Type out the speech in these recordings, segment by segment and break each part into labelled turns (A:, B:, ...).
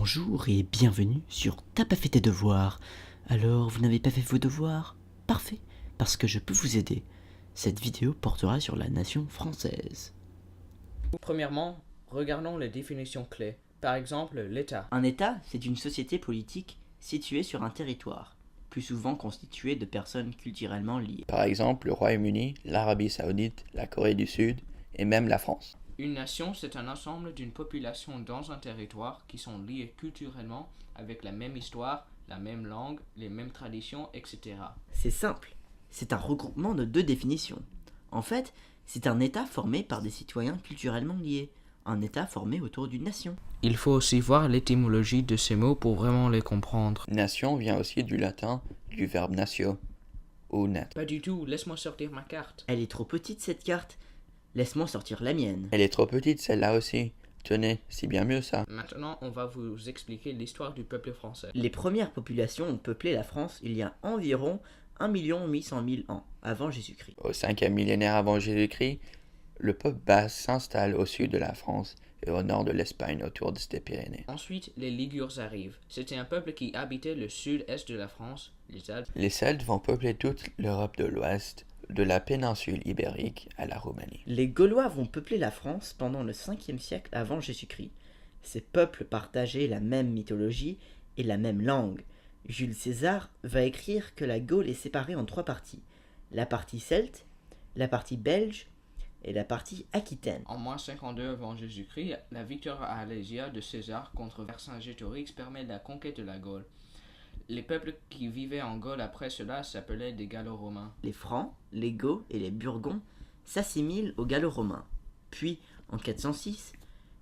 A: Bonjour et bienvenue sur T'as pas fait tes devoirs. Alors, vous n'avez pas fait vos devoirs? Parfait, parce que je peux vous aider. Cette vidéo portera sur la nation française.
B: Premièrement, regardons les définitions clés. Par exemple, l'État.
A: Un État, c'est une société politique située sur un territoire, plus souvent constituée de personnes culturellement liées.
C: Par exemple, le Royaume-Uni, l'Arabie Saoudite, la Corée du Sud et même la France.
B: Une nation, c'est un ensemble d'une population dans un territoire qui sont liées culturellement avec la même histoire, la même langue, les mêmes traditions, etc.
A: C'est simple, c'est un regroupement de deux définitions. En fait, c'est un État formé par des citoyens culturellement liés, un État formé autour d'une nation.
B: Il faut aussi voir l'étymologie de ces mots pour vraiment les comprendre.
C: Nation vient aussi du latin du verbe natio, ou net.
B: Pas du tout, laisse-moi sortir ma carte.
A: Elle est trop petite cette carte. Laisse-moi sortir la mienne.
C: Elle est trop petite celle-là aussi. Tenez, c'est bien mieux ça.
B: Maintenant, on va vous expliquer l'histoire du peuple français.
A: Les premières populations ont peuplé la France il y a environ 1 800 000 ans avant Jésus-Christ.
C: Au 5e millénaire avant Jésus-Christ, le peuple basque s'installe au sud de la France et au nord de l'Espagne autour des Pyrénées.
B: Ensuite, les Ligures arrivent. C'était un peuple qui habitait le sud-est de la France, les Alpes.
C: Les Celtes vont peupler toute l'Europe de l'Ouest, de la péninsule ibérique à la Roumanie.
A: Les Gaulois vont peupler la France pendant le 5e siècle avant Jésus-Christ. Ces peuples partageaient la même mythologie et la même langue. Jules César va écrire que la Gaule est séparée en 3 parties. La partie celte, la partie belge et la partie aquitaine.
B: En moins 52 avant Jésus-Christ, la victoire à Alésia de César contre Vercingétorix permet la conquête de la Gaule. Les peuples qui vivaient en Gaule après cela s'appelaient des Gallo-Romains.
A: Les Francs, les Goths et les Burgonds s'assimilent aux Gallo-Romains. Puis, en 406,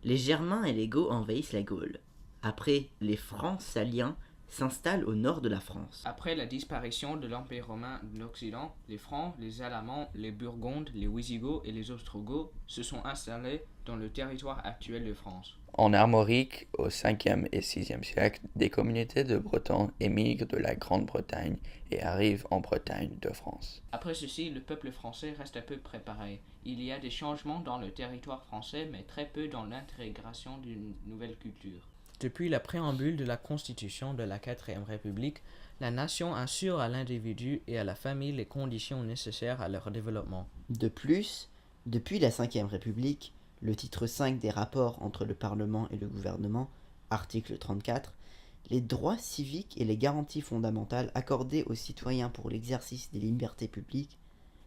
A: les Germains et les Goths envahissent la Gaule. Après, les Francs saliens s'installent au nord de la France.
B: Après la disparition de l'Empire romain de l'Occident, les Francs, les Alamans, les Burgondes, les Wisigoths et les Ostrogoths se sont installés dans le territoire actuel de France.
C: En Armorique, au 5e et 6e siècle, des communautés de Bretons émigrent de la Grande-Bretagne et arrivent en Bretagne de France.
B: Après ceci, le peuple français reste à peu près pareil. Il y a des changements dans le territoire français, mais très peu dans l'intégration d'une nouvelle culture. Depuis la préambule de la Constitution de la 4e République, la nation assure à l'individu et à la famille les conditions nécessaires à leur développement.
A: De plus, depuis la 5e République, le titre 5 des rapports entre le Parlement et le gouvernement, article 34, les droits civiques et les garanties fondamentales accordées aux citoyens pour l'exercice des libertés publiques,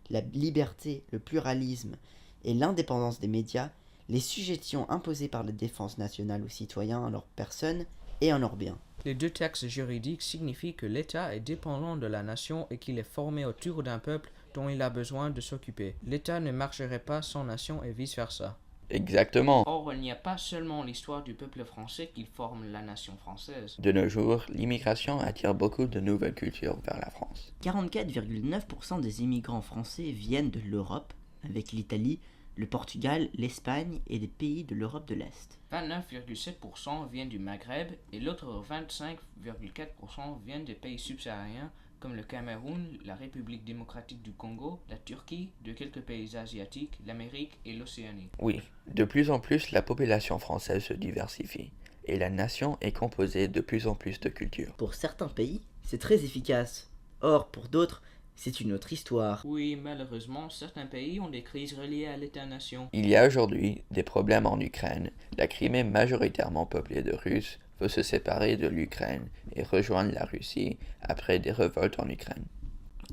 A: la liberté, le pluralisme et l'indépendance des médias, les sujétions imposées par la défense nationale aux citoyens en leur personne et en leurs biens.
B: Les deux textes juridiques signifient que l'État est dépendant de la nation et qu'il est formé autour d'un peuple dont il a besoin de s'occuper. L'État ne marcherait pas sans nation et vice-versa.
C: Exactement.
B: Or, il n'y a pas seulement l'histoire du peuple français qui forme la nation française.
C: De nos jours, l'immigration attire beaucoup de nouvelles cultures vers la France.
A: 44,9% des immigrants français viennent de l'Europe, avec l'Italie, le Portugal, l'Espagne et des pays de l'Europe de l'Est.
B: 29,7% viennent du Maghreb et l'autre 25,4% viennent des pays subsahariens comme le Cameroun, la République démocratique du Congo, la Turquie, de quelques pays asiatiques, l'Amérique et l'Océanie.
C: Oui, de plus en plus la population française se diversifie et la nation est composée de plus en plus de cultures.
A: Pour certains pays, c'est très efficace. Or, pour d'autres, c'est une autre histoire.
B: Oui, malheureusement, certains pays ont des crises reliées à l'État-nation.
C: Il y a aujourd'hui des problèmes en Ukraine. La Crimée, majoritairement peuplée de Russes, veut se séparer de l'Ukraine et rejoindre la Russie après des révoltes en Ukraine.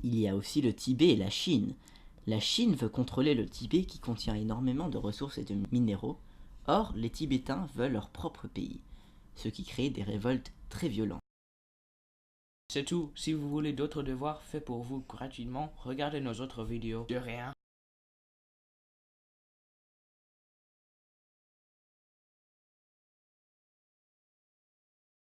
A: Il y a aussi le Tibet et la Chine. La Chine veut contrôler le Tibet qui contient énormément de ressources et de minéraux. Or, les Tibétains veulent leur propre pays, ce qui crée des révoltes très violentes.
B: C'est tout. Si vous voulez d'autres devoirs faits pour vous gratuitement, regardez nos autres vidéos. De rien.